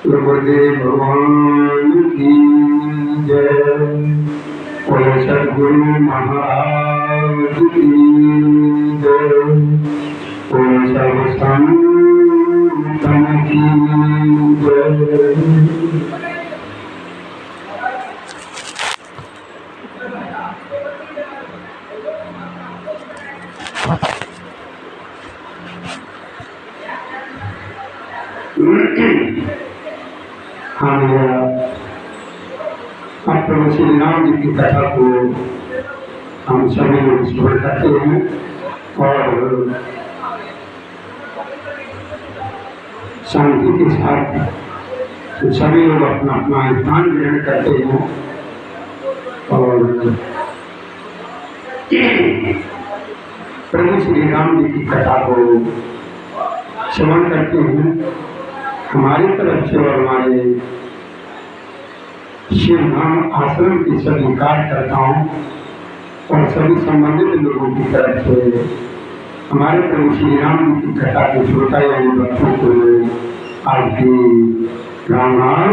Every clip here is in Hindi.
गुरुदेव भगवान की जय। बोलो सद्गुरु महाराज की जय। बोलो सर्व संतन की जय। हम प्रभु श्री राम जी की कथा को हम सभी लोग स्मरण करते हैं और शांति के साथ सभी लोग अपना अपना स्थान ग्रहण करते हैं और प्रभु श्री राम जी की कथा को श्रवण करते हैं। हमारी तरफ से और हमारे शिव धाम आश्रम के सभी कार्यकर्ताओं और सभी संबंधित लोगों की तरफ से हमारे प्रभु श्री राम जी की कथा के श्रोता यानी बच्चों को आज की राम राम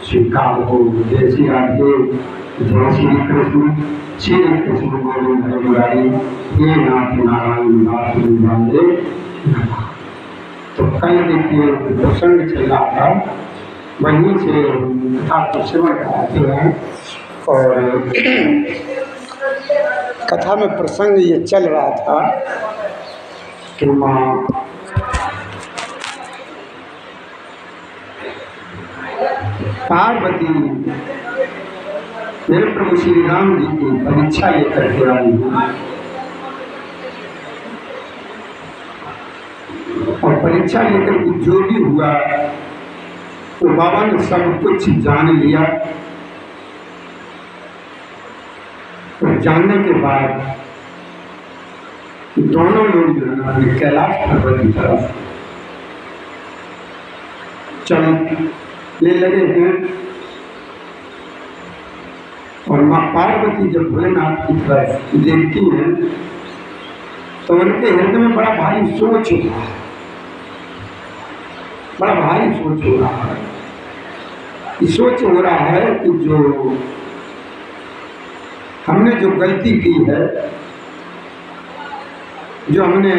स्वीकार हो। जय श्री राधे, जय श्री कृष्ण, श्री कृष्ण गोविंद हरे मुरारी, हे नाथ नारायण दास वाले। तो कल देखिए प्रसंग चल रहा था, वहीं से कथा को श्रवण कराते हैं और कथा में प्रसंग ये चल रहा था कि माँ पार्वती मेरे प्रभु श्री राम जी की परीक्षा लेकर के आई और परीक्षा लेकर के जो भी हुआ तो बाबा ने सब कुछ जान लिया और जानने के बाद दोनों लोग जो है ना कैलाश पर्वत की तरफ चलने लगे हैं और माँ पार्वती जब भोलेनाथ की तरफ देखती हैं तो उनके हृदय में बड़ा भारी सोच होता है, बड़ा भारी सोच हो रहा है। सोच हो रहा है कि जो हमने जो गलती की है, जो हमने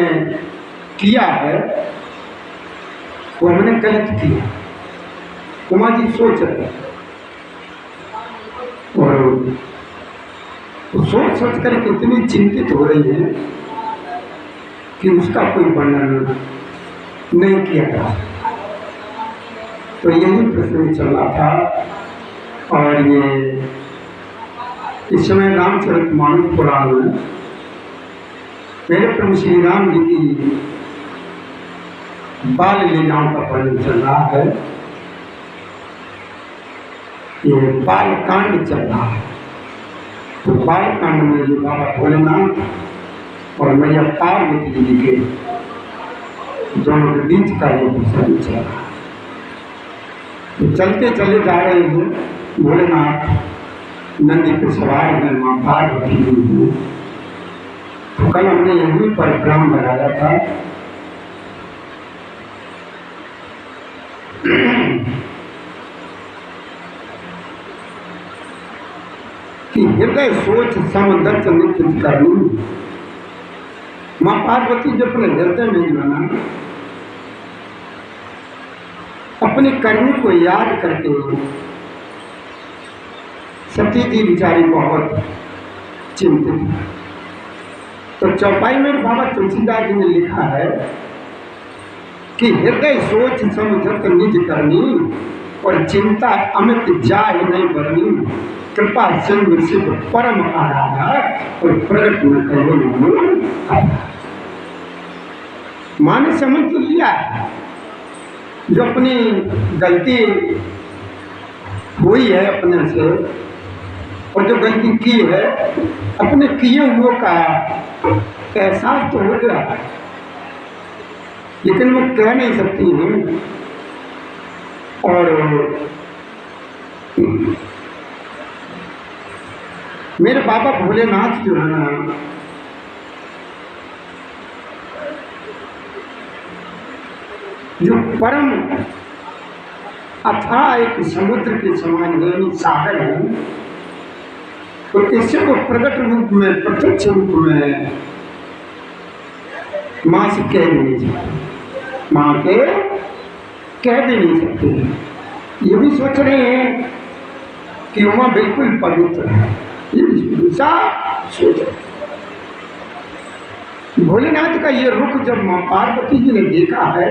किया है वो हमने गलत किया। उमा जी सोच रहे और सोच सोच कर इतनी चिंतित हो रही है कि उसका कोई वर्णन नहीं किया जा सकता। तो यही प्रश्न चल रहा था और ये इस समय रामचरितमानस पुराण में मेरे प्रभु श्री राम जी की बाल लीलाओं का वर्णन चल रहा है। ये बाल कांड चल रहा है। तो बाल कांड में ये बाबा भोलेनाथ और मैया पार्वती जी के दोनों के बीच का ये प्रसंग चल रहा है। तो चलते चले जा रहे हैं, भोलेनाथ नंदी पे सवार हैं, माँ पार्वती जी हैं। तो कल हमने यहीं पर ड्राम बनाया था कि हृदय सोच समदत्त नित्य करनी। माँ पार्वती जब अपने हृदय में जाना अपने कर्म को याद करके सती जी बेचारी बहुत चिंतित है। तो चौपाई में बाबा तुलसीदास जी ने लिखा है कि हृदय सोच समझत निज करनी और चिंता अमित जाय नहीं बरनी। कृपा सिंधु शिव परम आराधा और प्रगट न करो। माँ ने समझ तो लिया जो अपनी गलती हुई है अपने से और जो गलती की है अपने किए हुए का एहसास तो हो गया है, लेकिन वो कह नहीं सकती हूँ। और मेरे बाबा भोलेनाथ जो है ना जो परम अथाह एक समुद्र के समान यानी सागर है, तो इससे वो प्रकट रूप में, प्रत्यक्ष रूप में मां से कह भी नहीं सकते, मां के कह भी नहीं सकते। ये भी सोच रहे हैं कि उमा बिल्कुल पवित्र है, ये भी सोच रहे। भोलेनाथ का ये रुख जब मां पार्वती जी ने देखा है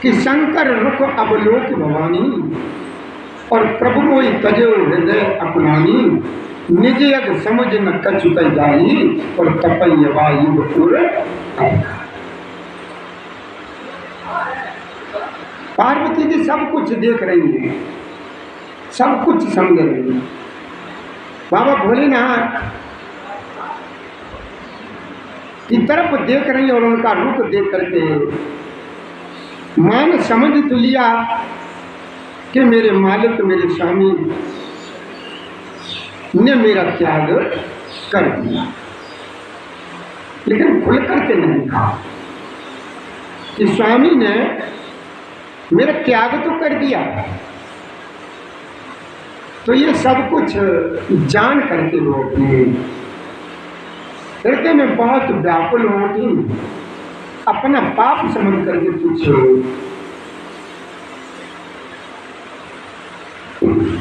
कि शंकर रुख अवलोक भवानी और प्रभु मोहि तजो हृदय अपनानी, निज यग समझ न कछु कह जाई और तपयवा युग पुर। पार्वती जी सब कुछ देख रही है, सब कुछ समझ रही है। बाबा भोलेनाथ की तरफ देख रही है और उनका रुख देख करके मां ने समझ तो लिया कि मेरे मालिक, मेरे स्वामी ने मेरा त्याग कर दिया, लेकिन खुल करके नहीं कहा कि स्वामी ने मेरा त्याग तो कर दिया। तो ये सब कुछ जान करके वो अपने हृदय में बहुत व्याकुल होती, अपना पाप समझ करके पूछो,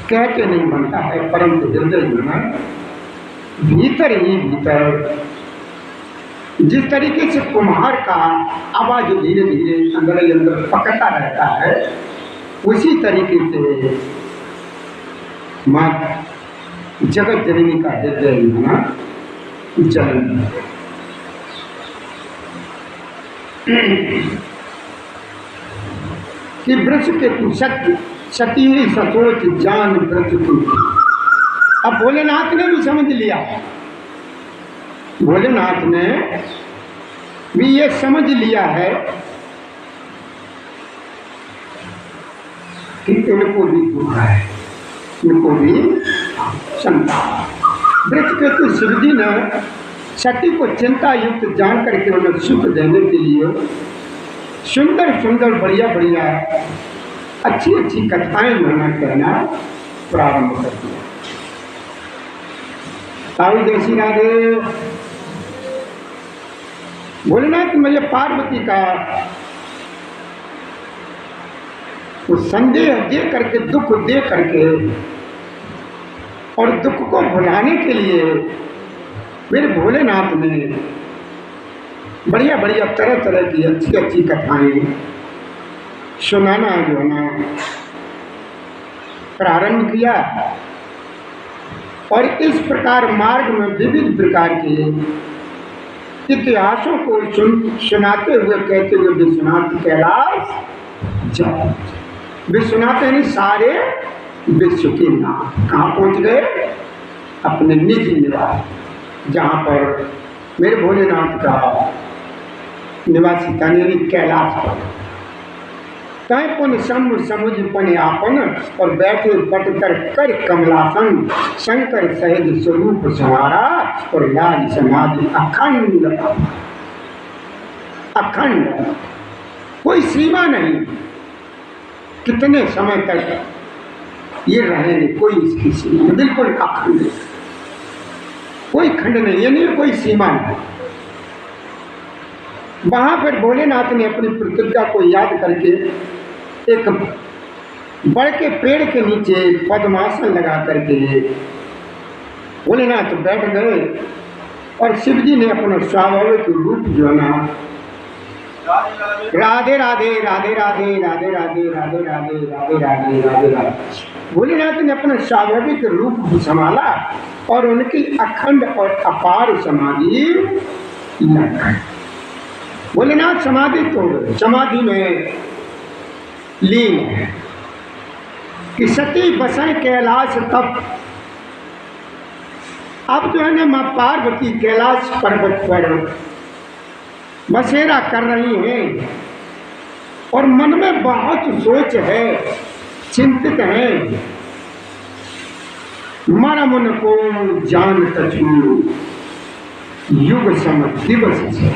कह के नहीं बनता है, परंतु हृदय में भीतर ही भीतर जिस तरीके से कुम्हार का आवाज धीरे धीरे अंदर ही अंदर पकड़ता रहता है, उसी तरीके से मां जगत जननी का हृदय होना जलन। कि वृक्ष के तू सत्य सती सचोच जान व्रत तू। अब भोलेनाथ ने भी समझ लिया, भोलेनाथ ने भी ये समझ लिया है कि इनको भी दुख है, इनको भी शंका। वृक्ष के तू शिवजी ने सती को चिंता युक्त जान करके उन्हें सुख देने के लिए सुंदर सुंदर बढ़िया बढ़िया अच्छी अच्छी कथाएं वर्णन करना प्रारंभ कर दिया। ताऊ जैसी राधे भोलेनाथ मुझे पार्वती का वो संदेह दे करके, दुख दे करके और दुख को भुलाने के लिए मेरे भोलेनाथ ने बढ़िया बढ़िया तरह तरह की अच्छी अच्छी कथाएं सुनाना जो है प्रारंभ किया। और इस प्रकार मार्ग में विविध प्रकार के इतिहासों को सुनाते हुए कहते हुए विश्वनाथ कैलाश जाओ। विश्वनाथ यानी सारे विश्व के नाम कहाँ पहुँच गए? अपने निज निवास, जहाँ पर मेरे भोलेनाथ का निवासी था, यानी कैलाश पर। तय पुन सम समुझ पन आपन और बैठे पट कर कमलासन, शंकर सहज स्वरूप संवारा और लाज समाधि अखंड अखंड, कोई सीमा नहीं कितने समय तक ये रहेंगे, कोई इसकी सीमा, बिल्कुल अखंड, कोई खंड नहीं, यानी कोई सीमा नहीं। वहां पर भोलेनाथ ने अपनी प्रतिज्ञा को याद करके एक बड़ के पेड़ के नीचे पद्मासन लगा करके भोलेनाथ बैठ गए और शिव जी ने अपना स्वाभाविक रूप जो है ना, राधे राधे राधे राधे राधे राधे राधे राधे राधे राधे राधे राधे, भोलेनाथ ने अपना स्वाभाविक रूप संभाला और उनकी अखंड और अपार समाधि लग गई। भोलेनाथ समाधि तोड़ गए, समाधि में लीन है कि सती बसन कैलाश तप। अब जो है ना माँ पार्वती कैलाश पर्वत पर बसेरा कर रही हैं और मन में बहुत सोच है, चिंतित है। मन मन को जान कछु युग सम दिवस से।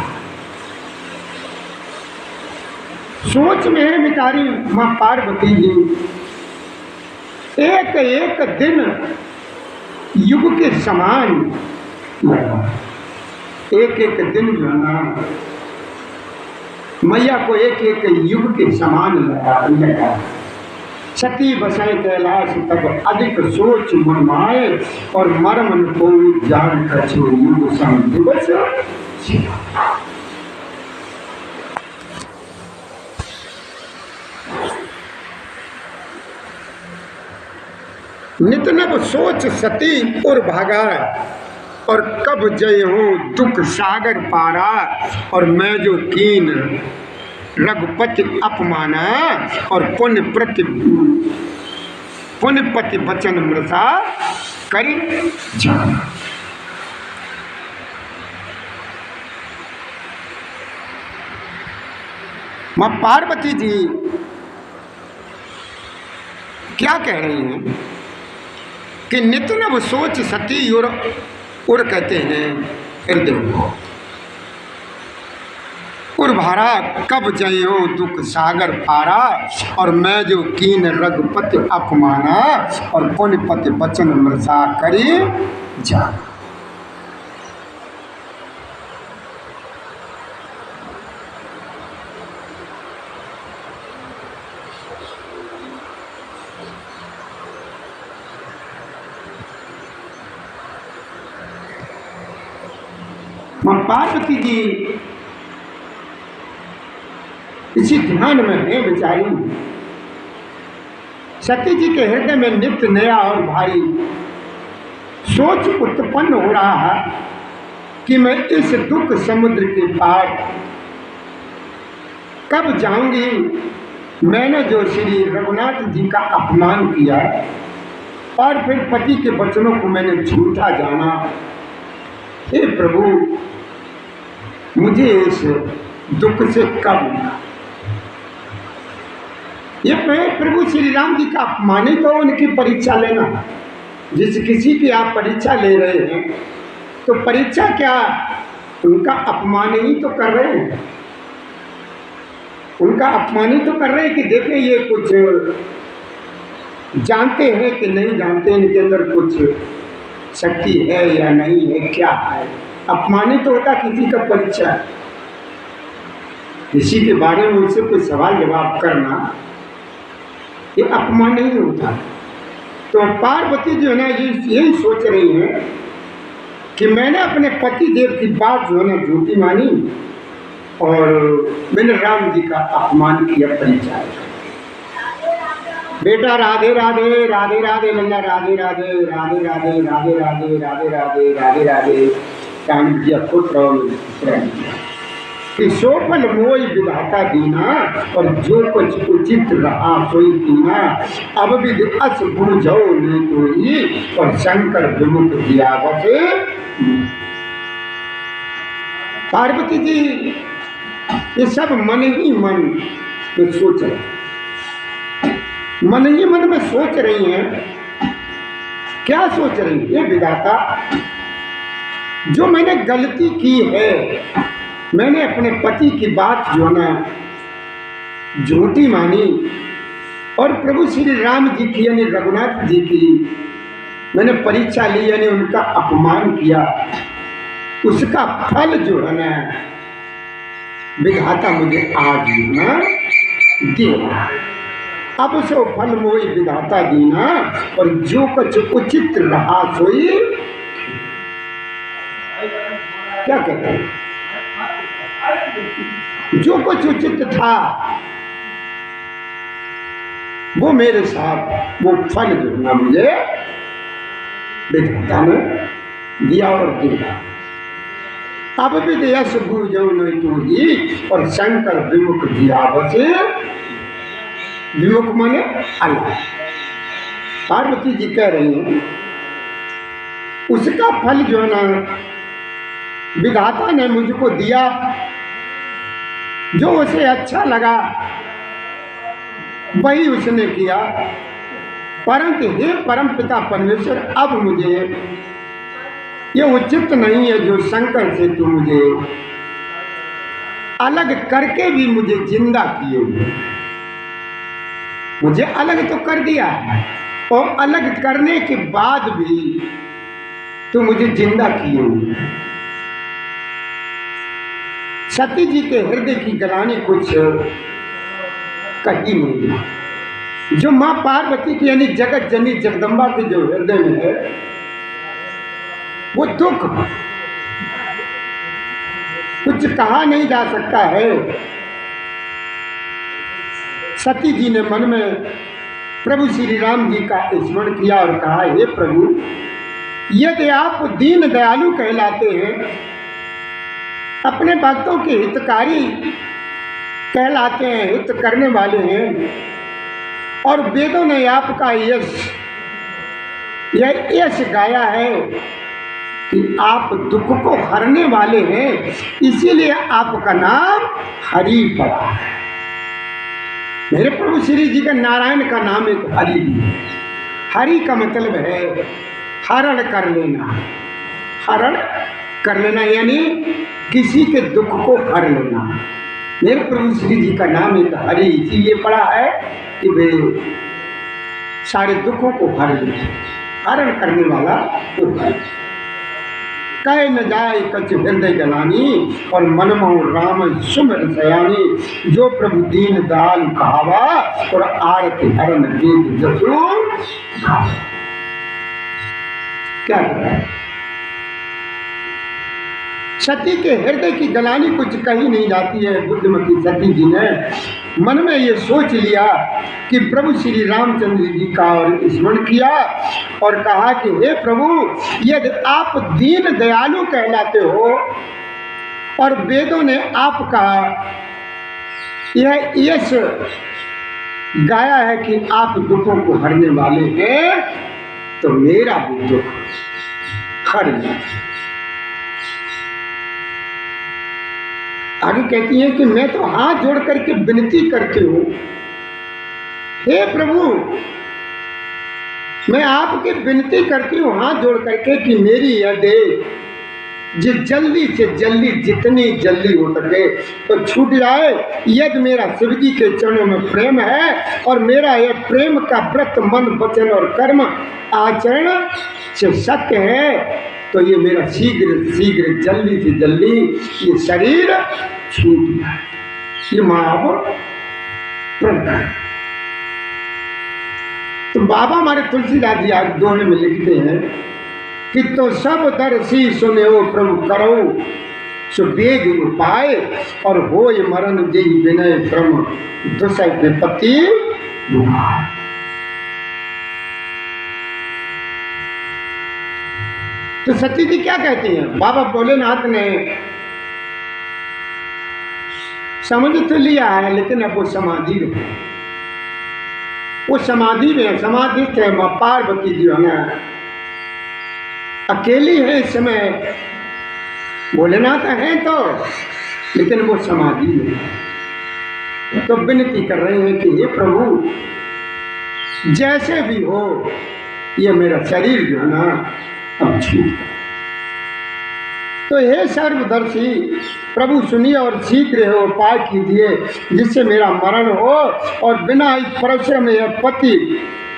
सोच में है बिचारी माँ पार्वती जी, एक एक दिन युग के समान लगा। एक एक दिन जो है ना मैया को एक एक युग के समान लगा। सती बसाए कैलाश तब अधिक सोच मनमाए, और मर्म न को जान कछु युग सम दिवस। नित नव सोच सती और भागा, और कब जय हो दुख सागर पारा, और मैं जो कीन रघुपति अपमाना, और पुण्यपति बचन मृषा करी जाना। मां पार्वती जी क्या कह रही हैं कि नित नव सोच सती और कहते हैं हृदय को, उर्भारा कब जयो दुख सागर पारा, और मैं जो कीन रघुपति अपमाना, और पुण्यपति बचन मृषा करी जाना। मां पार्वती जी इसी ध्यान में है बेचारी। सती जी के हृदय में नित्य नया और भारी सोच उत्पन्न हो रहा है कि मैं इस दुख समुद्र के पार कब जाऊंगी। मैंने जो श्री रघुनाथ जी का अपमान किया और फिर पति के वचनों को मैंने झूठा जाना, हे प्रभु मुझे इस दुख से कब, ये प्रभु श्री राम जी का अपमानित हो उनकी परीक्षा लेना। जिस किसी की आप परीक्षा ले रहे हैं तो परीक्षा क्या उनका अपमान ही तो कर रहे हैं, उनका अपमान ही तो कर रहे हैं कि देखें ये कुछ जानते हैं कि नहीं जानते, इनके अंदर कुछ शक्ति है या नहीं है, क्या है। अपमानित तो होता किसी का परीक्षा, किसी के बारे में उससे कोई सवाल जवाब करना ये अपमान नहीं होता। तो पार्वती जो है ना यही सोच रही है कि मैंने अपने पति देव की बात जो है ना झूठी मानी और मैंने राम जी का अपमान किया परीक्षा। बेटा राधे राधे राधे राधे लल्ला राधे राधे राधे राधे राधे राधे राधे राधे राधे राधे काम किया पुत्र कि सोफल मोई विधाता दीना, और जो कुछ उचित रहा सोई दीना। अब भी अस बुझो नहीं कोई, और शंकर विमुख दिया बसे। पार्वती जी ये सब मन ही मन में सोच रहे, मन ही मन में सोच रही हैं। क्या सोच रही है? ये विधाता जो मैंने गलती की है, मैंने अपने पति की बात जो है ना झूठी मानी, और प्रभु श्री राम जी की यानी रघुनाथ जी की मैंने परीक्षा ली यानी उनका अपमान किया, उसका फल जो है ना विधाता मुझे आज ना देना। अब उसे फल मोई विधाता दीना, और जो कुछ उचित रहा सोई। क्या कहते हैं? जो कुछ उचित था वो मेरे साथ वो फल जो ना मुझे विधाता ने दिया और दिया। अब भी दया से बुझो नहीं तू ही, और शंकर विमुख दिया बसे। विमुख माने अल्लाह। पार्वती जी कह रही हैं उसका फल जो है ना विधाता ने मुझको दिया, जो उसे अच्छा लगा वही उसने किया। परंतु हे परम पिता परमेश्वर, अब मुझे ये उचित नहीं है जो शंकर से तू मुझे अलग करके भी मुझे जिंदा किए हुए। मुझे अलग तो कर दिया है, और अलग करने के बाद भी तो मुझे जिंदा किए हुए। सती जी के हृदय की ग्लानि कुछ कही नहीं। जो मां पार्वती की यानी जगत जननी जगदम्बा के जो हृदय में है, वो दुख कुछ कहा नहीं जा सकता है। सती जी ने मन में प्रभु श्री राम जी का स्मरण किया और कहा, हे प्रभु, यदि आप दीन दयालु कहलाते हैं, अपने भक्तों के हितकारी कहलाते हैं, हित करने वाले हैं, और वेदों ने आपका यश गाया है कि आप दुख को हरने वाले हैं, इसीलिए आपका नाम हरि पड़ा है। मेरे प्रभु श्री जी का नारायण का नाम एक हरि भी है। हरि का मतलब है हरण कर लेना। हरण कर लेना यानी किसी के दुख को हर लेना। मेरे प्रभु श्री जी का नाम एक हरि इसीलिए पड़ा है कि वे सारे दुखों को हर ले, हरण करने वाला वो है। कह न जाए कछ हृदय गलानी, और मनमोह राम सुमर सयानी। जो प्रभु दीन दयाल कहावा, और आरती हरण वेद जसु। क्या कह रहा है? सती के हृदय की गलानी कुछ कही नहीं जाती है। बुद्धिमती सती जी ने मन में ये सोच लिया कि प्रभु श्री रामचंद्र जी का और स्मरण किया और कहा कि हे प्रभु, यदि आप दीन दयालु कहलाते हो और वेदों ने आपका यह यश गाया है कि आप दुखों को हरने वाले हैं, तो मेरा भी दुख हर जाए। आगे कहती हैं कि मैं तो हाथ जोड़ करके विनती करती हूँ, हे प्रभु, मैं आपकी विनती करती हूँ हाथ जोड़ करके कि मेरी यह देह जल्दी से जल्दी, जितनी जल्दी हो सके तो छूट जाए। यदि मेरा शिव जी के चरणों में प्रेम है और मेरा यह प्रेम का व्रत मन वचन और कर्म आचरण से सत्य है, तो ये मेरा शीघ्र शीघ्र जल्दी से जल्दी ये शरीर छूट जाए। ये महाव प्रण है। तो बाबा हमारे तुलसीदास जी आज दोहे में लिखते हैं कि तो सब दर्शी सुने हो प्रभु करो सो वेग उपाय, और हो मरण जय विनय ब्रह्म दुसय विपत्ति। तो सती जी क्या कहती हैं? बाबा भोलेनाथ ने समझ तो लिया है, लेकिन अब वो समाधि में है। वो समाधि में समाधिस्थ है। माँ पार्वती जी है ना, अकेली है इस समय। भोलेनाथ हैं तो, लेकिन वो समाधि में है। तो विनती कर रहे हैं कि हे प्रभु, जैसे भी हो ये मेरा शरीर जो है ना अब छूट। तो हे सर्वदर्शी प्रभु सुनिए और शीघ्र हो उपाय कीजिए जिससे मेरा मरण हो और बिना इस परिश्रम यह पति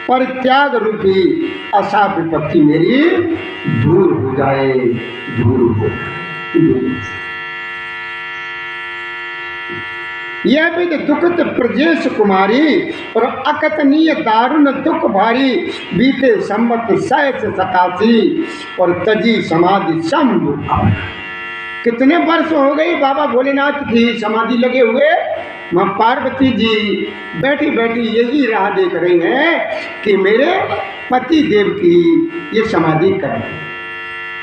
परित्याग रूपी असा विपत्ति मेरी दूर हो जाए, दूर हो जाए। यह विद दुखत प्रजेश कुमारी, और अकथनीय दारुण दुख भारी। बीते सम्मत 87 और तजी समाधि शंभु। कितने वर्ष हो गए बाबा भोलेनाथ की समाधि लगे हुए। माँ पार्वती जी बैठी बैठी यही राह देख रही हैं कि मेरे पति देव की ये समाधि करें।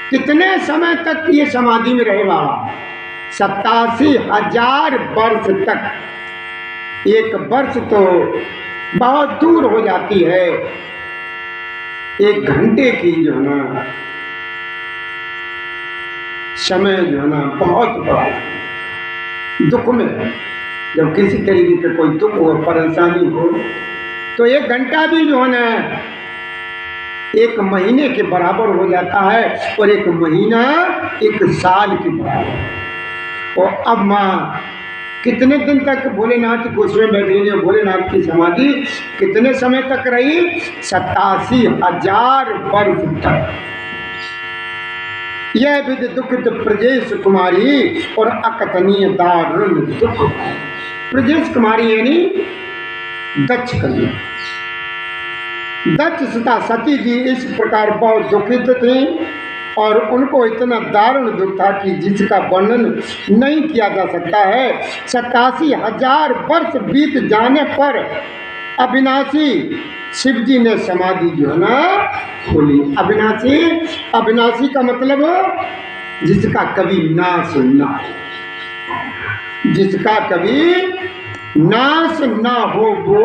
कितने समय तक ये समाधि में रहे बाबा? 87,000 वर्ष तक। एक वर्ष तो बहुत दूर हो जाती है, एक घंटे की जो है ना समय जो है ना बहुत बड़ा दुख में। जब किसी तरीके का कोई दुख हो, परेशानी हो, तो एक घंटा भी जो है ना एक महीने के बराबर हो जाता है, और एक महीना एक साल के बराबर। और अब माँ कितने दिन तक भोलेनाथ की उसमें बैठेंगे? भोलेनाथ की समाधि कितने समय तक रही? 87,000 वर्ष तक। यह विधि दुखित प्रजेश कुमारी और अकथनीय दारुण दुख। प्रजेश कुमारी यानी दक्ष कन्या। दक्ष तथा सती जी इस प्रकार बहुत दुखित थी और उनको इतना दारुण दुख था कि जिसका वर्णन नहीं किया जा सकता है। 87,000 वर्ष बीत जाने पर अविनाशी शिव जी ने समाधि जो है ना खोली। अविनाशी, अविनाशी का मतलब जिसका कभी नाश ना हो, जिसका कभी नाश ना हो वो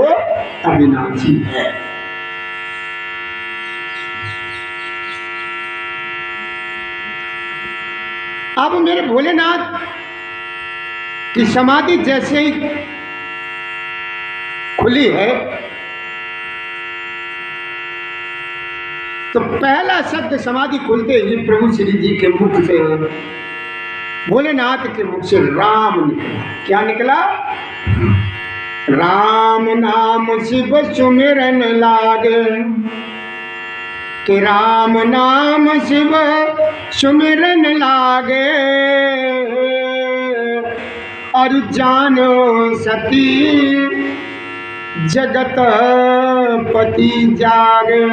अविनाशी है। अब मेरे भोलेनाथ की समाधि जैसे ही खुली है तो पहला शब्द समाधि खुलते ही प्रभु श्री जी के मुख से, भोलेनाथ के मुख से राम निकला। क्या निकला? राम नाम शिव सुमिरन लागे, कि राम नाम शिव सुमिरन लागे, और जानो सती जगत पति जागे।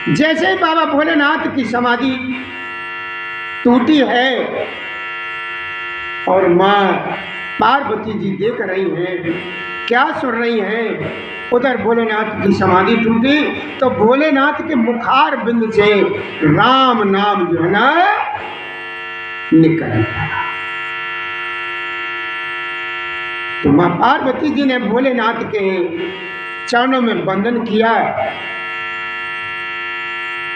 जैसे ही बाबा भोलेनाथ की समाधि टूटी है और माँ पार्वती जी देख रही हैं, क्या सुन रही हैं, उधर भोलेनाथ की समाधि टूटी तो भोलेनाथ के मुखार बिंद से राम नाम जो है ना निकल गया। तो माँ पार्वती जी ने भोलेनाथ के चरणों में वंदन किया।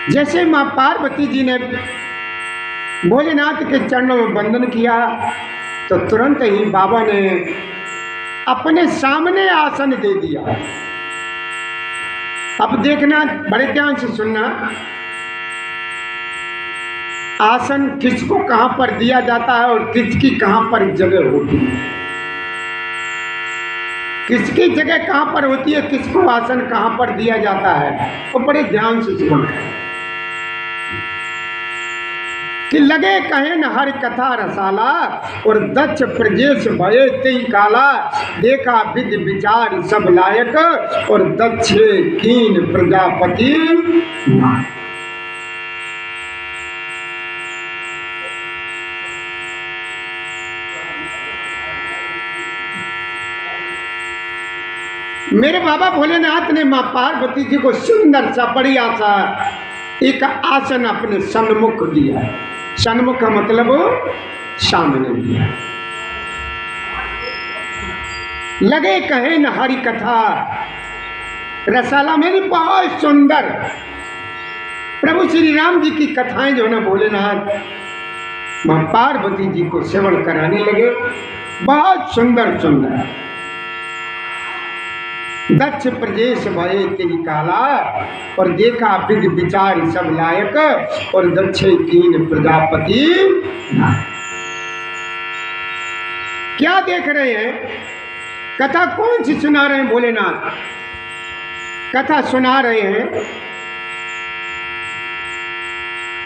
जैसे माँ पार्वती जी ने भोलेनाथ के चरणों में वंदन किया तो तुरंत ही बाबा ने अपने सामने आसन दे दिया। अब देखना, बड़े ध्यान से सुनना, आसन किसको कहां पर दिया जाता है और किसकी कहां पर जगह होती है, किसकी जगह कहां पर होती है, किसको आसन कहां पर दिया जाता है, वो बड़े ध्यान से सुनना। कि लगे कहे न हर कथा रसाला, और दक्ष प्रजेश भये तेई काला, देखा विधि विचार सब लायक, और दक्ष कीन प्रजापति नायक। मेरे बाबा भोलेनाथ ने माँ पार्वती जी को सुंदर सा बढ़िया सा एक आसन अपने सन्मुख दिया। सन्मुख का मतलब सामने दिया। लगे कहे न हरि कथा रसाला, मेरी बहुत सुंदर प्रभु श्री राम जी की कथाएं जो है ना भोलेनाथ माँ पार्वती जी को श्रवण कराने लगे। बहुत सुंदर सुंदर। दक्ष प्रजेश भये तेई काला, और देखा विधि विचार सब लायक, और दक्ष कीन प्रजापति नायक। क्या देख रहे हैं? कथा कौन सी सुना रहे हैं भोलेनाथ? कथा सुना रहे हैं।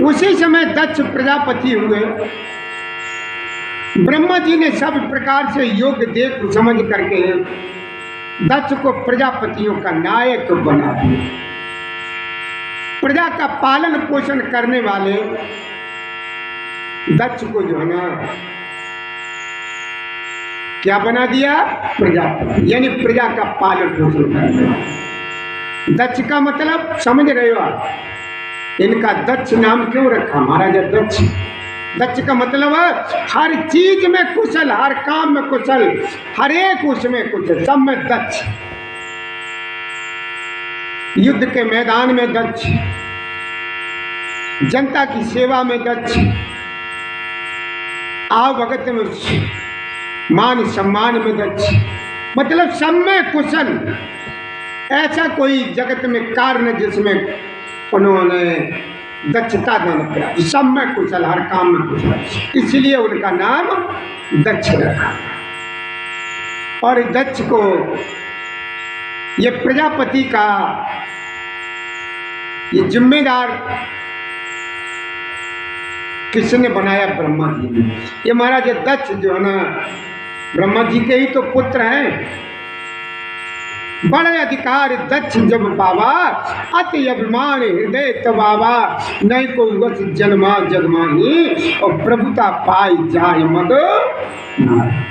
उसी समय दक्ष प्रजापति हुए। ब्रह्मा जी ने सब प्रकार से योग देख समझ करके दक्ष को प्रजापतियों का नायक बना दिया। प्रजा का पालन पोषण करने वाले दक्ष को जो है ना क्या बना दिया? प्रजापति, यानी प्रजा का पालन पोषण करने वाला। दक्ष का मतलब समझ रहे हो आप? इनका दक्ष नाम क्यों रखा? महाराजा दक्ष। दक्ष का मतलब हर चीज में कुशल, हर काम में कुशल, हर एक उसमें कुशल, सब में दक्ष। युद्ध के मैदान में दक्ष, जनता की सेवा में दक्ष, आवभगत में, मान सम्मान में दक्ष, मतलब सब में कुशल। ऐसा कोई जगत में कार्य जिसमें उन्होंने दक्षता दान किया, सब में कुशल, हर काम में कुशल, इसलिए उनका नाम दक्ष रखा। और दक्ष को ये प्रजापति का ये जिम्मेदार किसने बनाया? ब्रह्मा जी ने। ये महाराज दक्ष जो है ना, ब्रह्मा जी के ही तो पुत्र हैं। बड़े अधिकार दक्ष जब पावा, अति अभिमान हृदय तबावा, नहीं को वश जन्मा जगमाही, और प्रभुता पाई जाय मद नारी।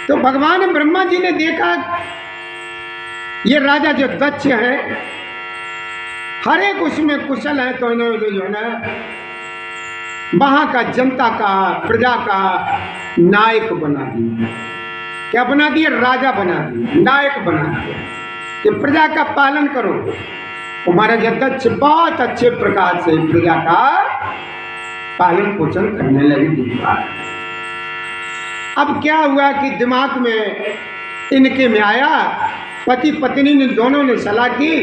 तो भगवान ब्रह्मा जी ने देखा ये राजा जो दक्ष है, हर एक उसमें कुशल है, तो इन्होंने जो है ना वहां का जनता का, प्रजा का नायक बना दिया। क्या बना दिया? राजा बना दिया, नायक बना दिया कि प्रजा का पालन करो। हमारा जो दक्ष बहुत अच्छे प्रकार से प्रजा का पालन पोषण करने लगे। अब क्या हुआ कि दिमाग में इनके में आया, पति पत्नी ने दोनों ने सलाह की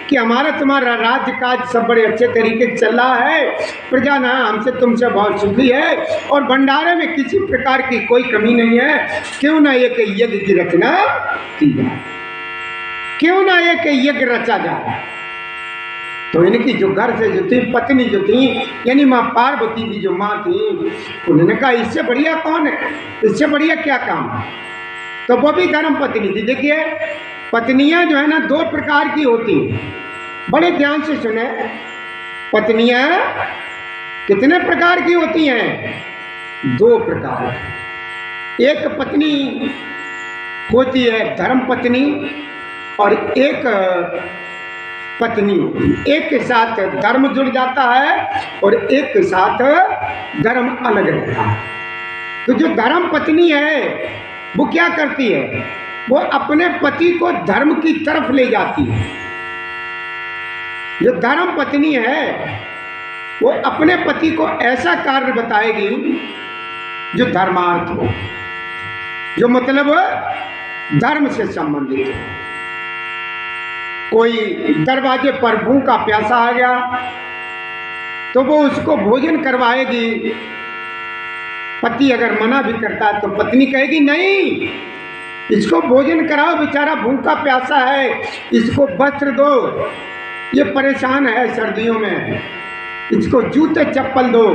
कि हमारा तुम्हारा राज्य काज सब बड़े अच्छे तरीके से चल रहा है, प्रजा ना हमसे तुमसे बहुत सुखी है, और भंडारे में किसी प्रकार की कोई कमी नहीं है, क्यों ना एक यज्ञ की रचना की जाए, क्यों ना एक यज्ञ रचा जाए। तो इनकी जो घर से जो थी पत्नी जो थी, यानी माँ पार्वती की जो माँ थी, उन्होंने कहा इससे बढ़िया कौन है, इससे बढ़िया क्या काम है। तो वो भी धर्म पत्नी थी। देखिए पत्नियां जो है ना दो प्रकार की होती हैं, बड़े ध्यान से सुने। पत्नियां कितने प्रकार की होती हैं? दो प्रकार। एक पत्नी होती है धर्म पत्नी, और एक पत्नी होती है, एक के साथ धर्म जुड़ जाता है और एक के साथ धर्म अलग रहता है। तो जो धर्म पत्नी है वो क्या करती है? वो अपने पति को धर्म की तरफ ले जाती है। जो धर्म पत्नी है वो अपने पति को ऐसा कार्य बताएगी जो धर्मार्थ हो, जो मतलब धर्म से संबंधित हो। कोई दरवाजे पर भूखा प्यासा आ गया तो वो उसको भोजन करवाएगी। पति अगर मना भी करता है तो पत्नी कहेगी नहीं, इसको भोजन कराओ, बेचारा भूखा प्यासा है, इसको वस्त्र दो, ये परेशान है सर्दियों में, इसको जूते चप्पल दो,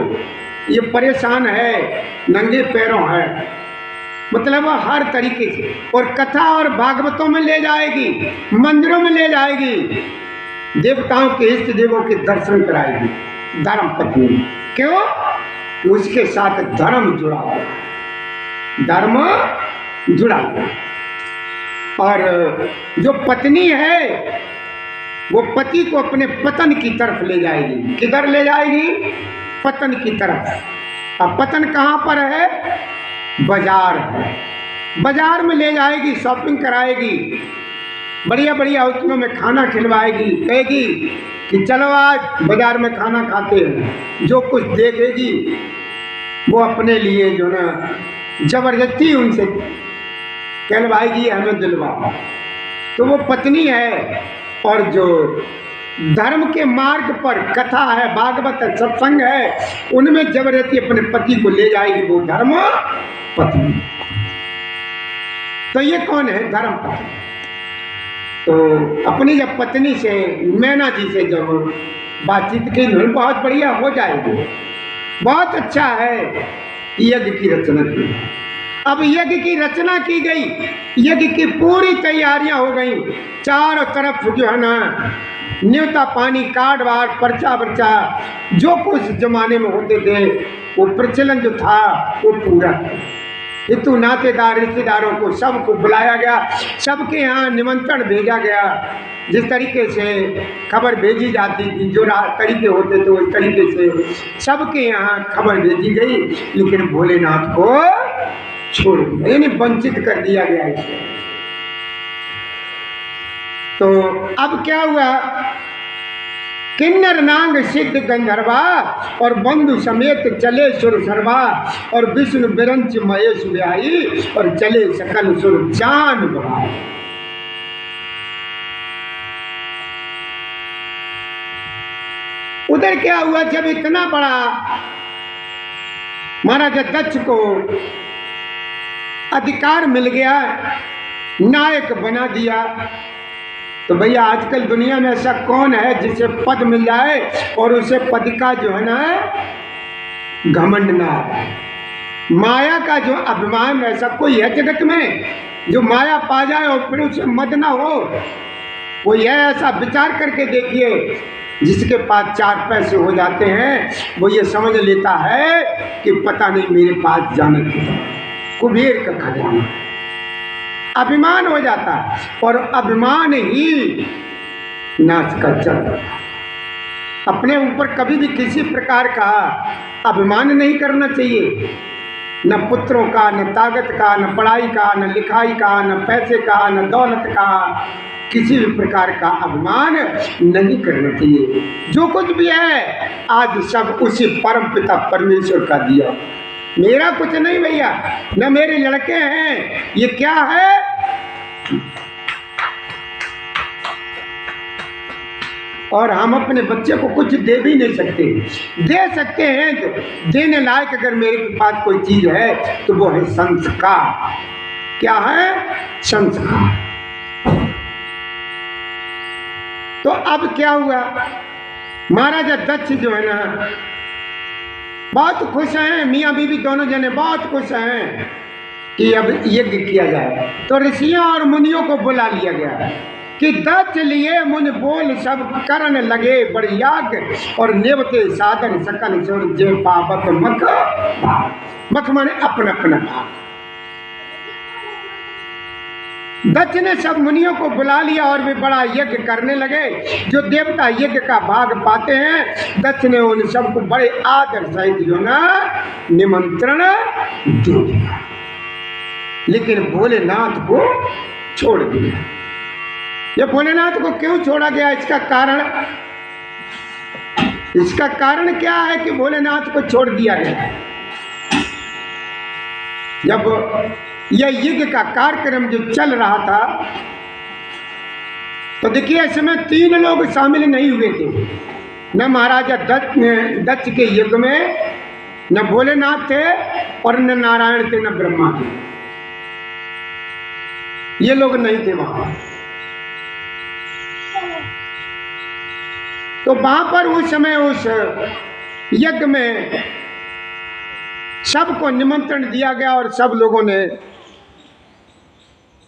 ये परेशान है, नंगे पैरों है। मतलब हर तरीके से। और कथा और भागवतों में ले जाएगी, मंदिरों में ले जाएगी, देवताओं के इष्ट देवों के दर्शन कराएगी धर्म पत्नी। क्यों? उसके साथ धर्म जुड़ा हुआ, धर्म जुड़ा हुआ। और जो पत्नी है वो पति को अपने पतन की तरफ ले जाएगी। किधर ले जाएगी? पतन की तरफ। अब पतन कहाँ पर है? बाजार है। बाजार में ले जाएगी, शॉपिंग कराएगी, बढ़िया बढ़िया होटलों में खाना खिलवाएगी, कहेगी कि चलो आज बाजार में खाना खाते हैं। जो कुछ देखेगी वो अपने लिए जो ना जबरदस्ती उनसे कहलवाएगी, हमें दिलवाओ। तो वो पत्नी है। और जो धर्म के मार्ग पर कथा है, भागवत है, सत्संग है, उनमें जबरदस्ती अपने पति को ले जाएगी, वो धर्म पत्नी। तो ये कौन है? धर्म पत्नी। तो अपनी जब पत्नी से, मैना जी से जब बातचीत की, बहुत बढ़िया हो जाएगी, बहुत अच्छा है, यज्ञ की रचना की। अब यज्ञ की रचना की गई, यज्ञ की पूरी तैयारियां हो गई। चारों तरफ जो है ना न्योता पानी, काट वाट, पर्चा पर्चा, जो कुछ जमाने में होते थे वो प्रचलन जो था वो पूरा। हितु नातेदार रिश्तेदारों को सबको बुलाया गया, सबके यहाँ निमंत्रण भेजा गया। जिस तरीके से खबर भेजी जाती थी, जो तरीके होते थे उस तरीके से सबके यहाँ खबर भेजी गई, लेकिन भोलेनाथ को छोड़ दिया, यानी वंचित कर दिया गया इसे। तो अब क्या हुआ? किन्नर नांग सिद्ध गंधर्वा और बंधु समेत चले सुर सर्वा, और विष्णु बिरंच महेश व्याई और चले सकल सुर जान बहाई। उधर क्या हुआ, जब इतना बड़ा महाराजा दक्ष को अधिकार मिल गया, नायक बना दिया, तो भैया आजकल दुनिया में ऐसा कौन है जिसे पद मिल जाए और उसे पद का जो है ना घमंड ना है। माया का जो अभिमान, ऐसा कोई है जगत में जो माया पा जाए और फिर उसे मद ना हो? कोई है? ऐसा विचार करके देखिए, जिसके पास 4 पैसे हो जाते हैं वो ये समझ लेता है कि पता नहीं मेरे पास जाने कितना कुबेर का खजाना। अभिमान हो जाता है, और अभिमान ही नाश का चल। अपने ऊपर कभी भी किसी प्रकार का अभिमान नहीं करना चाहिए, न पुत्रों का, न ताकत का, न पढ़ाई का, न लिखाई का, न पैसे का, न दौलत का, किसी भी प्रकार का अभिमान नहीं करना चाहिए। जो कुछ भी है आज सब उसी परम पिता परमेश्वर का दिया। मेरा कुछ नहीं भैया, न मेरे लड़के हैं, ये क्या है? और हम अपने बच्चे को कुछ दे भी नहीं सकते। दे सकते हैं तो देने लायक अगर मेरे पास कोई चीज है तो वो है संस्कार। क्या है? संस्कार। तो अब क्या हुआ, महाराजा दक्ष जो है ना बहुत खुश हैं, मियाँ बीवी दोनों जने बहुत खुश हैं कि अब यज्ञ किया जाए। तो ऋषियों और मुनियों को बुला लिया गया कि दक्ष लिए मुनि बोल सब करन लगे बड़ याग, और नेवते साधन सकल सुर जे पावत मख। मख माने अपना अपना भाग। दक्ष ने सब मुनियों को बुला लिया और वे बड़ा यज्ञ करने लगे। जो देवता यज्ञ का भाग पाते हैं, दक्ष ने उन सबको बड़े आदर सहित जो ना निमंत्रण दे दिया, लेकिन भोलेनाथ को छोड़ दिया। ये भोलेनाथ को क्यों छोड़ा गया, इसका कारण क्या है कि भोलेनाथ को छोड़ दिया गया? जब यह यज्ञ का कार्यक्रम जो चल रहा था तो देखिए इसमें 3 लोग शामिल नहीं हुए थे, न महाराजा दक्ष के यज्ञ में न भोलेनाथ थे और न नारायण थे, न ब्रह्मा थे। ये लोग नहीं थे वहां। तो वहां पर उस समय उस यज्ञ में सबको निमंत्रण दिया गया और सब लोगों ने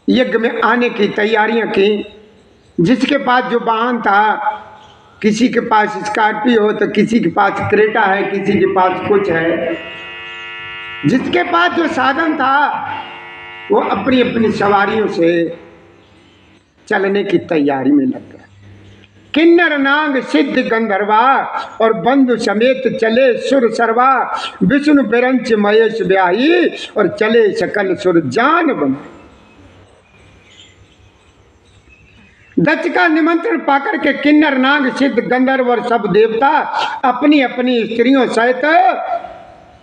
यज्ञ में आने की तैयारियां की। जिसके पास जो वाहन था, किसी के पास स्कॉर्पियो हो तो किसी के पास क्रेटा है, किसी के पास कुछ है। जिसके पास जो साधन था वो अपनी अपनी सवारियों से चलने की तैयारी में लग गया। किन्नर नाग सिद्ध गंधर्वा और बंधु समेत चले सुर सर्वा, विष्णु बिरंच महेश ब्याही और चले सकल सुर जान बना। दक्ष का निमंत्रण पाकर के किन्नर नाग सिद्ध गंधर्व और सब देवता अपनी अपनी स्त्रियों सहित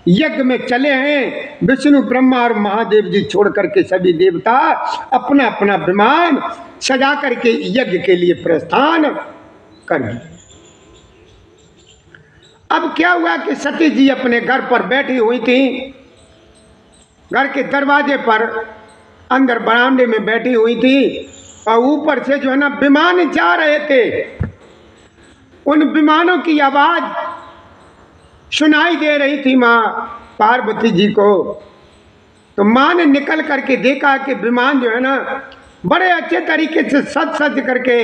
यज्ञ में चले हैं। विष्णु ब्रह्मा और महादेव जी छोड़ करके सभी देवता अपना अपना विमान सजा करके यज्ञ के लिए प्रस्थान कर दिए। अब क्या हुआ कि सती जी अपने घर पर बैठी हुई थी, घर के दरवाजे पर अंदर बरामदे में बैठी हुई थी, और ऊपर से जो है ना विमान जा रहे थे। उन विमानों की आवाज सुनाई दे रही थी माँ पार्वती जी को। तो माँ ने निकल करके देखा कि विमान जो है ना बड़े अच्छे तरीके से सज करके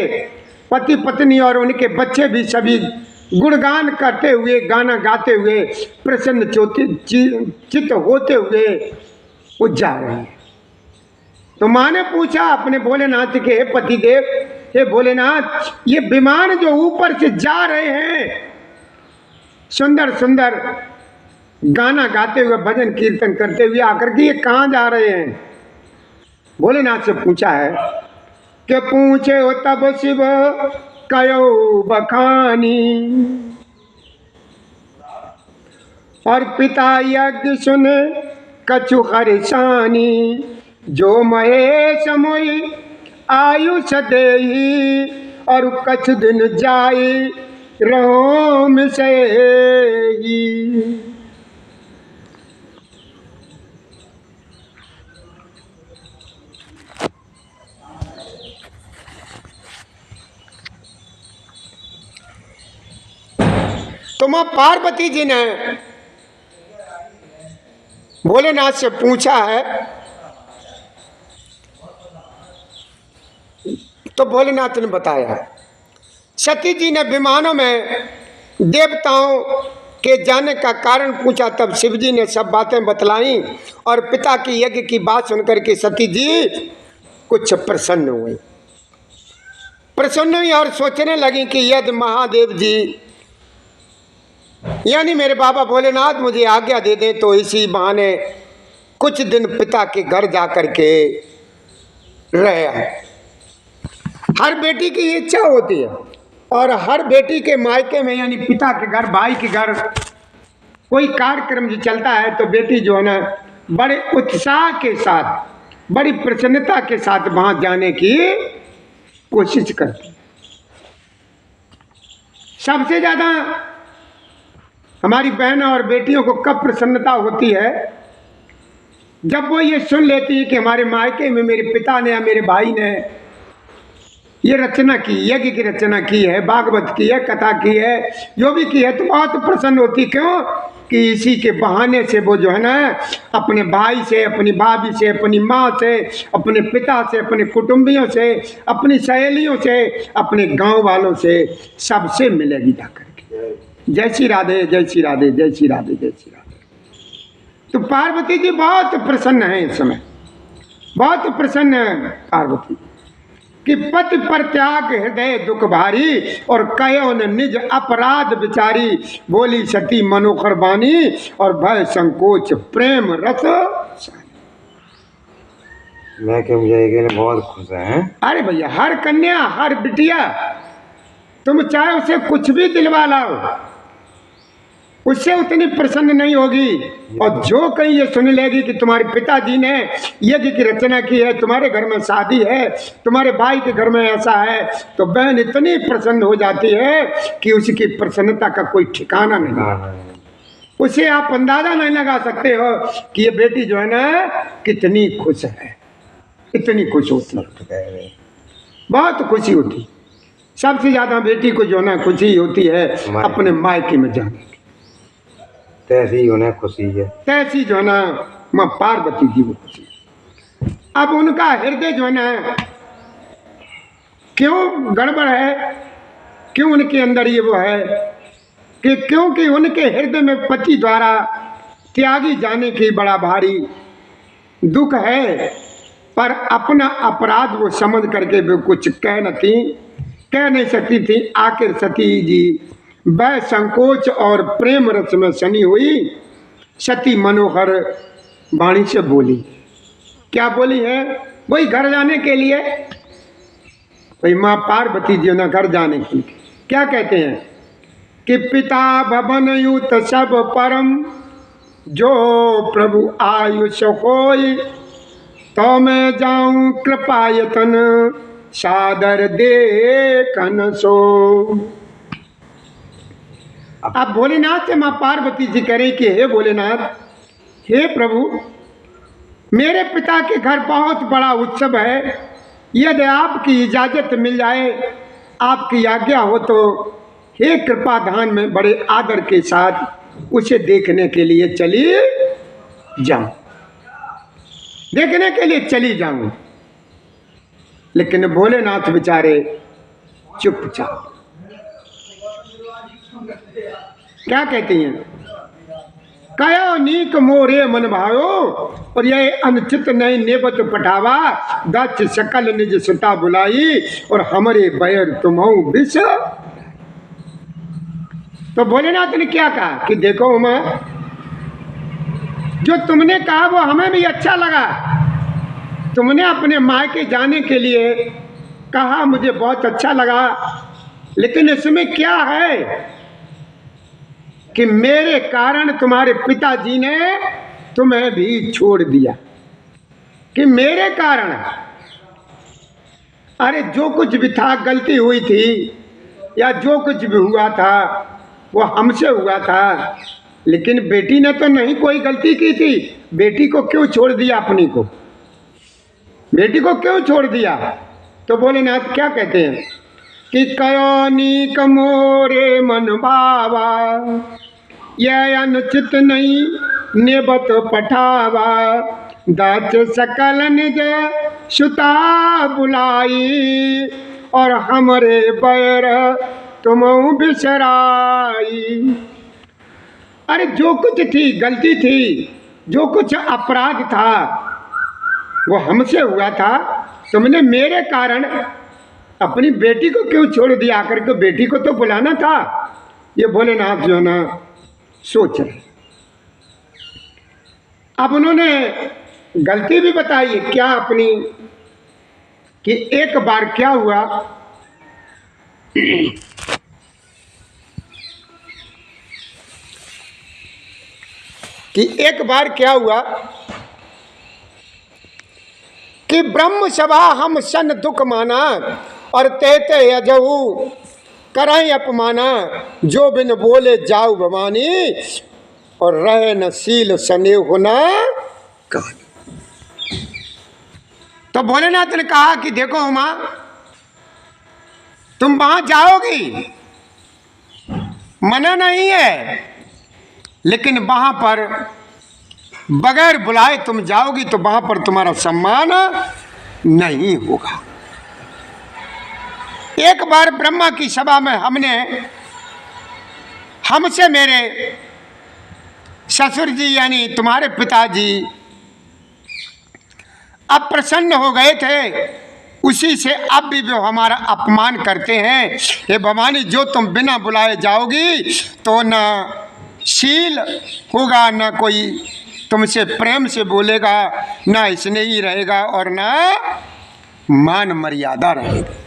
पति पत्नी और उनके बच्चे भी सभी गुणगान करते हुए, गाना गाते हुए, प्रसन्न चित्त होते हुए वो जा रहे हैं। तो माँ ने पूछा अपने भोलेनाथ के, हे पतिदेव, हे भोलेनाथ, ये विमान जो ऊपर से जा रहे हैं सुंदर सुंदर गाना गाते हुए, भजन कीर्तन करते हुए, आकर के ये कहाँ जा रहे हैं? भोलेनाथ से पूछा है कि पूछे हो तब शिव कयो बखानी, और पिता यज्ञ सुने कछु हर्षानी, जो महेश मोई आयुष देही और कछु दिन जाई रोम से ही। तो मां पार्वती जी ने भोलेनाथ से पूछा है, तो भोलेनाथ ने बताया। सती जी ने विमानों में देवताओं के जाने का कारण पूछा, तब शिव जी ने सब बातें बतलाई और पिता की यज्ञ की बात सुनकर के सती जी कुछ प्रसन्न हुई और सोचने लगी कि यदि महादेव जी यानी मेरे बाबा भोलेनाथ मुझे आज्ञा दे दें तो इसी बहाने कुछ दिन पिता के घर जाकर के रहे। हर बेटी की इच्छा होती है और हर बेटी के मायके में यानी पिता के घर, भाई के घर कोई कार्यक्रम जो चलता है तो बेटी जो है ना बड़े उत्साह के साथ, बड़ी प्रसन्नता के साथ वहां जाने की कोशिश करती है। सबसे ज्यादा हमारी बहनों और बेटियों को कब प्रसन्नता होती है? जब वो ये सुन लेती है कि हमारे मायके में मेरे पिता ने या मेरे भाई ने ये रचना की, यज्ञ की रचना की है, भागवत की है, कथा की है, जो भी की है, तो बहुत प्रसन्न होती। क्यों? कि इसी के बहाने से वो जो है ना अपने भाई से, अपनी भाभी से, अपनी माँ से, अपने पिता से, अपने कुटुंबियों से, अपनी सहेलियों से, अपने गांव वालों से, सबसे मिलेगी जाकर के। जय श्री राधे, जय श्री राधे, जय श्री राधे, जय श्री राधे। तो पार्वती जी बहुत प्रसन्न है इस समय, बहुत प्रसन्न है पार्वती कि पति पर त्याग हृदय दुख भारी और कयो न निज अपराध विचारी। बोली सती मनोहर बानी और भय संकोच प्रेम रस। मैं क्या मुझे बहुत खुश है। अरे भैया, हर कन्या, हर बिटिया, तुम चाहे उसे कुछ भी दिलवा लाओ, उससे उतनी प्रसन्न नहीं होगी। और जो कहीं ये सुन लेगी कि तुम्हारे पिताजी ने यज्ञ की रचना की है, तुम्हारे घर में शादी है, तुम्हारे भाई के घर में ऐसा है, तो बहन इतनी प्रसन्न हो जाती है कि उसकी प्रसन्नता का कोई ठिकाना नहीं। उसे आप अंदाजा नहीं लगा सकते हो कि ये बेटी जो है ना कितनी खुश है, इतनी खुश होती है, बहुत खुशी होती। सबसे ज्यादा बेटी को जो है ना खुशी होती है अपने मायके में जाने की। तैसी उन्हें खुशी है, तैसी जो है ना माँ पार्वती जी को खुशी। अब उनका हृदय जो है ना क्यों गड़बड़ है, क्यों उनके अंदर ये वो है कि क्योंकि उनके हृदय में पति द्वारा त्यागी जाने की बड़ा भारी दुख है, पर अपना अपराध वो समझ करके वो कुछ कह नहीं सकती थी। आखिर सती जी वह संकोच और प्रेम रस में सनी हुई। सती मनोहर वाणी से बोली। क्या बोली है? वही घर जाने के लिए, वही माँ पार्वती जी ने घर जाने के लिए क्या कहते हैं कि पिता भवन युत सब परम, जो प्रभु आयुष होई, तो मैं जाऊं कृपायतन सादर देखन सो। अब भोलेनाथ से माँ पार्वती जी कह रही कि हे भोलेनाथ, हे प्रभु, मेरे पिता के घर बहुत बड़ा उत्सव है, यदि आपकी इजाजत मिल जाए, आपकी आज्ञा हो तो हे कृपाधान में बड़े आदर के साथ उसे देखने के लिए चली जाऊं, देखने के लिए चली जाऊं। लेकिन भोलेनाथ बेचारे चुपचाप। क्या कहती हैं? कयो नीक मोरे मन भायो, और यह अनुचित नहीं नेबत पठावा, दक्ष सकल निज सुता बुलाई, और हमारे बैर तुमहु विष। तो भोलेनाथ ने क्या कहा कि देखो उमा, जो तुमने कहा वो हमें भी अच्छा लगा। तुमने अपने मायके जाने के लिए कहा, मुझे बहुत अच्छा लगा, लेकिन इसमें क्या है कि मेरे कारण तुम्हारे पिताजी ने तुम्हें भी छोड़ दिया, कि मेरे कारण। अरे जो कुछ भी था, गलती हुई थी, या जो कुछ भी हुआ था वो हमसे हुआ था, लेकिन बेटी ने तो नहीं कोई गलती की थी। बेटी को क्यों छोड़ दिया अपनी को? बेटी को क्यों छोड़ दिया? तो भोलेनाथ क्या कहते हैं कि कयोनी कमोरे मन भावा, यह अनुचित नहीं नेबत पठावा, दाच सकल निज सुता बुलाई, और हमरे बैर तुम बिसराई। अरे जो कुछ थी गलती थी, जो कुछ अपराध था वो हमसे हुआ था। तुमने मेरे कारण अपनी बेटी को क्यों छोड़ दिया? आकर के बेटी को तो बुलाना था। ये भोलेनाथ जो ना सोच रहे। अब उन्होंने गलती भी बताई है क्या अपनी, कि एक बार क्या हुआ कि एक बार क्या हुआ कि ब्रह्म सभा हम सन दुख माना, और तेते अजहू कराई अपमाना, जो बिन बोले जाऊ भवानी, और रहे न सील सने होना कहानी। तो भोलेनाथ ने कहा कि देखो उमा, तुम वहां जाओगी, मना नहीं है, लेकिन वहां पर बगैर बुलाए तुम जाओगी तो वहां पर तुम्हारा सम्मान नहीं होगा। एक बार ब्रह्मा की सभा में हमसे मेरे ससुर जी यानी तुम्हारे पिताजी अप्रसन्न हो गए थे, उसी से अब भी वो हमारा अपमान करते हैं। हे भवानी, जो तुम बिना बुलाए जाओगी तो न शील होगा, न कोई तुमसे प्रेम से बोलेगा, न स्नेही रहेगा, और न मान मर्यादा रहेगी।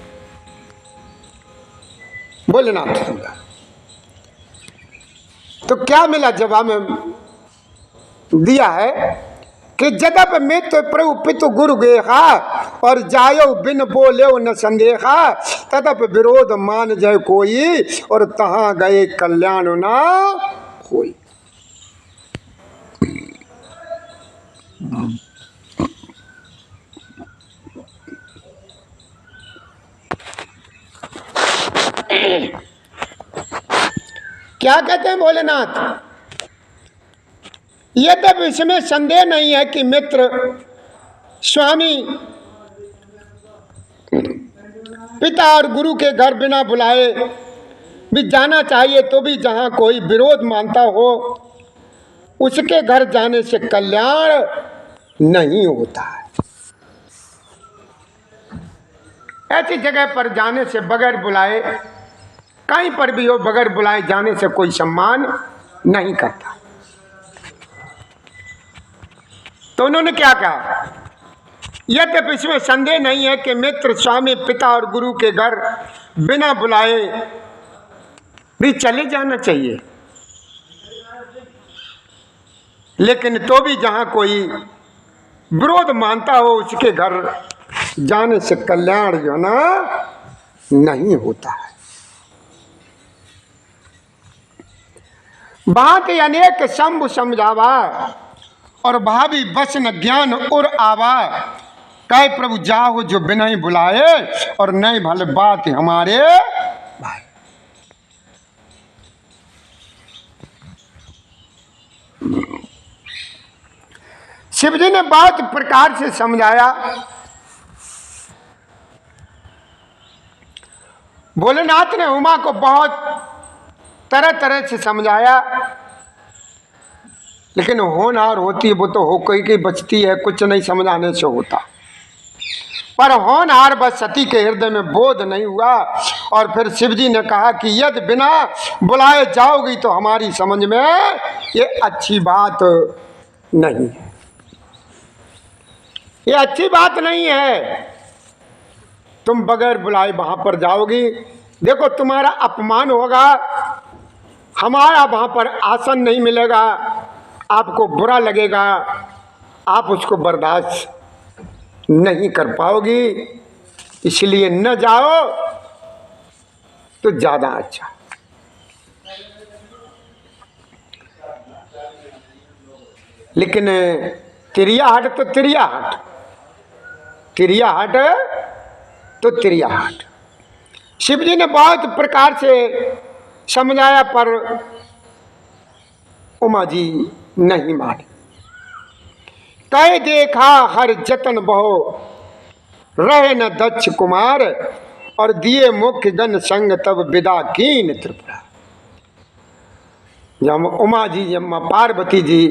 भोलेनाथ तो क्या मिला जवाब में दिया है कि जदप मित्र प्रभु पितु गुरु गेहा, और जायो बिन बोले न संदेहा, तदप विरोध मान जाए कोई, और तहां गए कल्याण ना कोई। क्या कहते हैं भोलेनाथ? यह तब इसमें संदेह नहीं है कि मित्र स्वामी पिता और गुरु के घर बिना बुलाए भी जाना चाहिए, तो भी जहां कोई विरोध मानता हो उसके घर जाने से कल्याण नहीं होता है। ऐसी जगह पर जाने से बगैर बुलाए, कहीं पर भी हो बगैर बुलाए जाने से कोई सम्मान नहीं करता। तो उन्होंने क्या कहा? यह तो इसमें संदेह नहीं है कि मित्र स्वामी पिता और गुरु के घर बिना बुलाए भी चले जाना चाहिए, लेकिन तो भी जहां कोई विरोध मानता हो उसके घर जाने से कल्याण जो ना नहीं होता है। बात अनेक शंभु समझावा, और भावी वसन ज्ञान और आवा, कहे प्रभु जाओ जो बिना ही बुलाए, और नहीं भले बात हमारे भाई। शिव जी ने बहुत प्रकार से समझाया। भोलेनाथ ने उमा को बहुत तरह तरह से समझाया, लेकिन होनहार होती है वो तो हो कोई बचती है, कुछ नहीं समझाने से होता। पर होनहार बस सती के हृदय में बोध नहीं हुआ, और फिर शिव जी ने कहा कि यदि बिना बुलाए जाओगी तो हमारी समझ में ये अच्छी बात नहीं है, ये अच्छी बात नहीं है। तुम बगैर बुलाए वहां पर जाओगी, देखो तुम्हारा अपमान होगा, हमारा वहां पर आसन नहीं मिलेगा, आपको बुरा लगेगा, आप उसको बर्दाश्त नहीं कर पाओगी, इसलिए न जाओ। तो ज़्यादा अच्छा। लेकिन तिरियाहट तो तिरियाहट, तिरियाहट तो तिरियाहट। शिव जी ने बहुत प्रकार से समझाया पर उमा जी नहीं मानी। तय देखा हर जतन बहु रहे न दक्ष कुमार, और दिए मुख्य गण संग तब विदा कीन त्रिपुरा। जब उमा जी, जब माँ पार्वती जी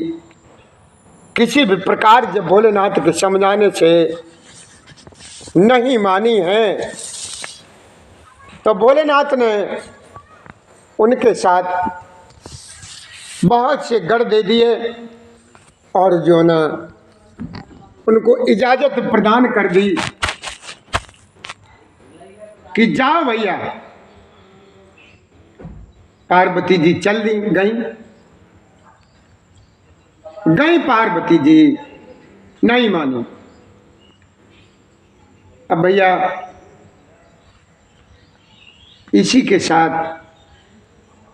किसी भी प्रकार जब भोलेनाथ के समझाने से नहीं मानी है, तो भोलेनाथ ने उनके साथ बहुत से गढ़ दे दिए और जो ना उनको इजाजत प्रदान कर दी कि जाओ भैया। पार्वती जी चल दी, गई पार्वती जी, नहीं मानी। अब भैया इसी के साथ,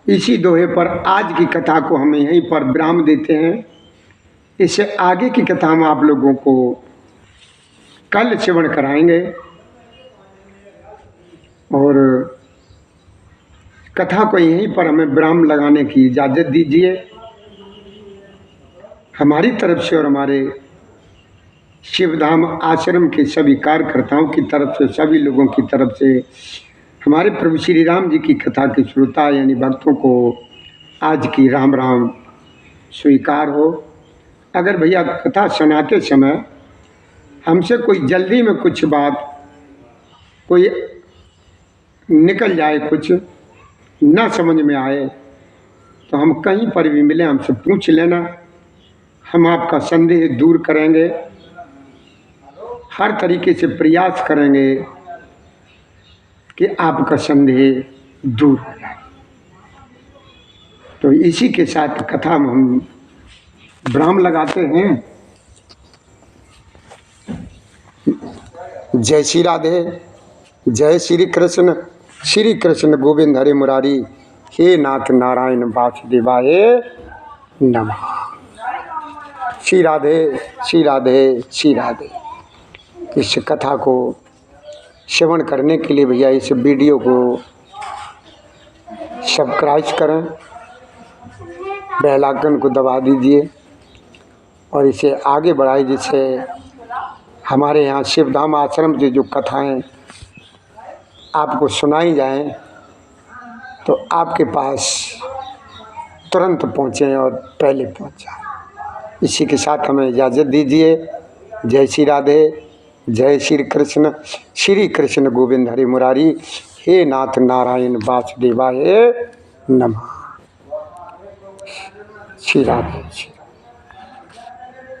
इसी दोहे पर आज की कथा को हम यहीं पर विराम देते हैं। इससे आगे की कथा हम आप लोगों को कल श्रवण कराएंगे। और कथा को यहीं पर हमें विराम लगाने की इजाज़त दीजिए। हमारी तरफ से और हमारे शिवधाम आश्रम के सभी कार्यकर्ताओं की तरफ से, सभी लोगों की तरफ से हमारे प्रभु श्री राम जी की कथा के श्रोता यानी भक्तों को आज की राम राम स्वीकार हो। अगर भैया कथा सुनाते समय हमसे कोई जल्दी में कुछ बात कोई निकल जाए, कुछ न समझ में आए, तो हम कहीं पर भी मिले हमसे पूछ लेना, हम आपका संदेह दूर करेंगे। हर तरीके से प्रयास करेंगे कि आपका संदेह दूर हो जाए। तो इसी के साथ कथा में हम विराम लगाते हैं। जय श्री राधे, जय श्री कृष्ण गोविंद हरे मुरारी, हे नाथ नारायण वासुदेवाय नमः। श्री राधे, श्री राधे, श्री राधे। इस कथा को श्रवण करने के लिए भैया इस वीडियो को सब्सक्राइब करें, बेल आइकन को दबा दीजिए और इसे आगे बढ़ाइए, जिससे हमारे यहाँ शिवधाम आश्रम से जो कथाएं आपको सुनाई जाएं तो आपके पास तुरंत पहुँचें और पहले पहुँच जाए। इसी के साथ हमें इजाज़त दीजिए। जय श्री राधे, जय श्री कृष्ण गोविंद हरि मुरारी, हे नाथ नारायण वासुदेवाय नमः। श्री राधे।